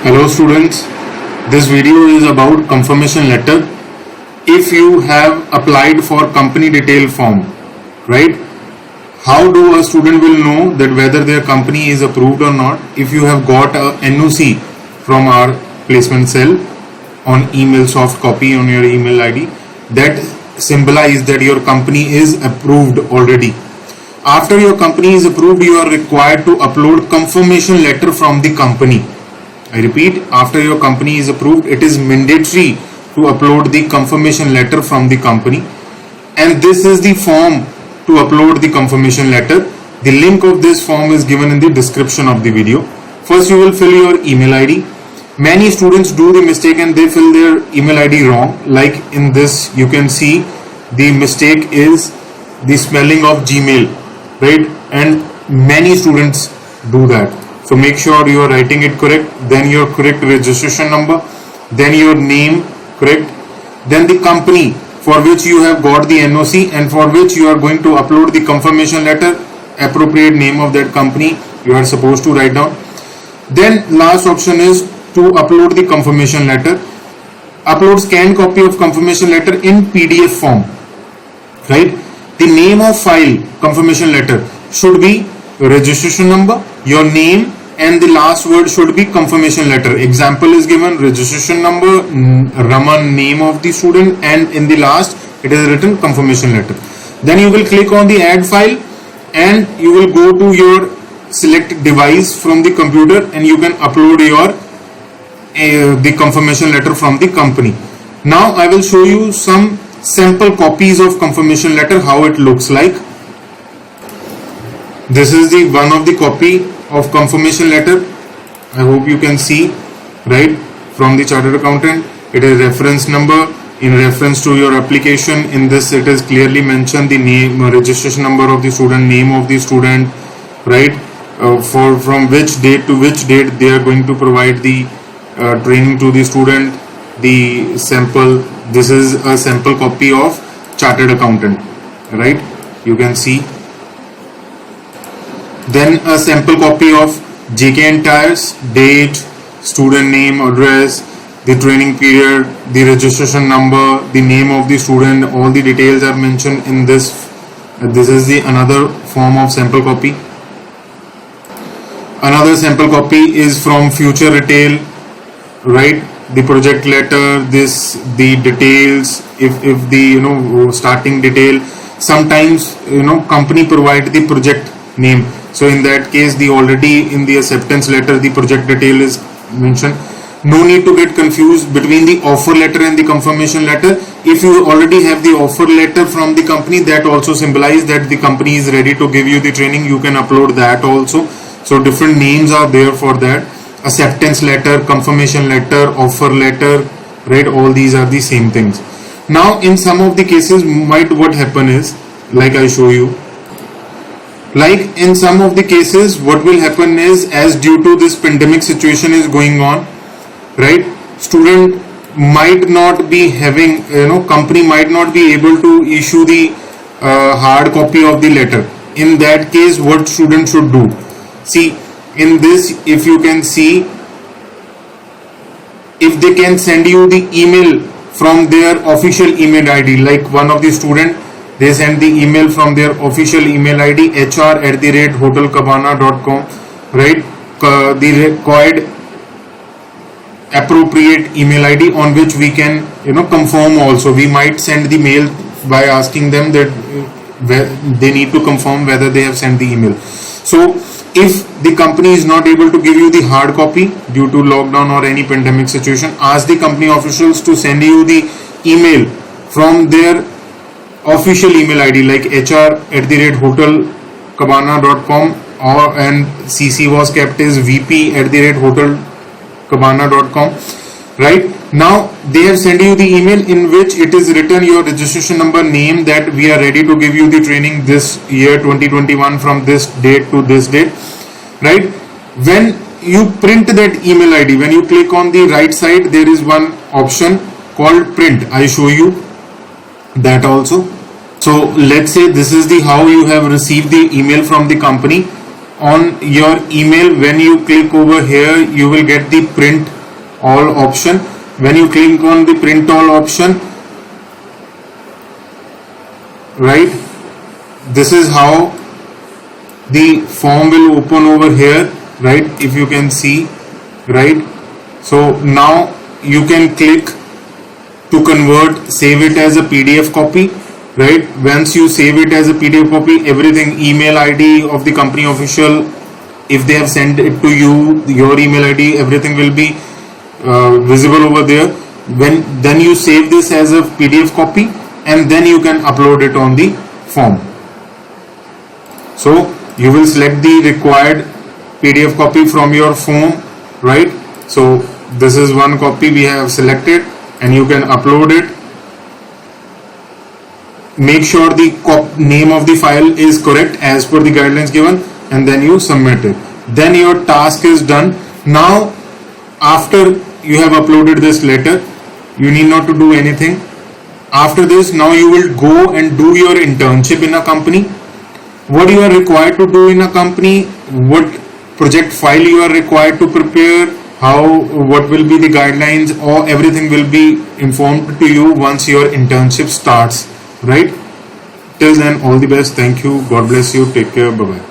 Hello students, this video is about confirmation letter. If you have applied for company detail form, right? How do a student will know that whether their company is approved or not? If you have got a NOC from our placement cell on email, soft copy on your email ID, that symbolizes that your company is approved already. After your company is approved, you are required to upload confirmation letter from the company. I repeat, after your company is approved, it is mandatory to upload the confirmation letter from the company, and this is the form to upload the confirmation letter. The link of this form is given in the description of the video. First you will fill your email ID. Many students do the mistake and they fill their email ID wrong. Like in this you can see the mistake is the spelling of Gmail, right? And many students do that. So make sure you are writing it correct, then your correct registration number, then your name correct, then the company for which you have got the NOC and for which you are going to upload the confirmation letter, appropriate name of that company you are supposed to write down. Then last option is to upload the confirmation letter. Upload scanned copy of confirmation letter in PDF form, right? The name of file confirmation letter should be registration number, your name, and the last word should be confirmation letter. Example is given: registration number, Raman, name of the student, and in the last it is written confirmation letter. Then you will click on the add file and you will go to your select device from the computer and you can upload your the confirmation letter from the company. Now I will show you some sample copies of confirmation letter, how it looks like. This is the one of the copy of confirmation letter. I hope you can see, right, from the chartered accountant. It is reference number in reference to your application. In this it is clearly mentioned the name, registration number of the student, name of the student, right, from which date to which date they are going to provide the training to the student, the sample. This is a sample copy of chartered accountant, right, you can see. Then a sample copy of JK entires, date, student name, address, the training period, the registration number, the name of the student, all the details are mentioned in this. This is the another form of sample copy. Another sample copy is from future retail, right? The project letter, the details, if the starting detail. Sometimes company provide the project name. So in that case, the already in the acceptance letter the project detail is mentioned. No need to get confused between the offer letter and the confirmation letter. If you already have the offer letter from the company, that also symbolizes that the company is ready to give you the training. You can upload that also. So different names are there for that. Acceptance letter, confirmation letter, offer letter, right? All these are the same things. Now in some of the cases what happen is, like I show you, like in some of the cases what will happen is, as due to this pandemic situation is going on, right, student might not be having, company might not be able to issue the hard copy of the letter. In that case, what student should do? See, in this, if you can see, if they can send you the email from their official email ID, like one of the student, they send the email from their official email ID, hr@hotelcabana.com, right? The required appropriate email ID on which we can confirm also. We might send the mail by asking them that they need to confirm whether they have sent the email. So if the company is not able to give you the hard copy due to lockdown or any pandemic situation, ask the company officials to send you the email from their official email ID, like hr@hotelcabana.com, and CC was kept as vp@hotelcabana.com, right? Now they have sent you the email in which it is written your registration number, name, that we are ready to give you the training this year 2021 from this date to this date, right? When you print that email ID, when you click on the right side, there is one option called print. I show you that also. So let's say this is the how you have received the email from the company on your email, when you click over here, you will get the print all option. When you click on the print all option, right, this is how the form will open over here, right? If you can see, right? So now you can click to convert, save it as a PDF copy, right? Once you save it as a PDF copy, everything, email ID of the company official, if they have sent it to you, your email ID, everything will be visible over there. Then you save this as a PDF copy, and then you can upload it on the form. So you will select the required PDF copy from your form, right? So this is one copy we have selected, and you can upload it. Make sure the name of the file is correct as per the guidelines given, and then you submit it. Then your task is done. Now after you have uploaded this letter, you need not to do anything. After this, now you will go and do your internship in a company. What you are required to do in a company, what project file you are required to prepare, what will be the guidelines, or everything will be informed to you once your internship starts, right? Till then, all the best. Thank you. God bless you. Take care. Bye bye.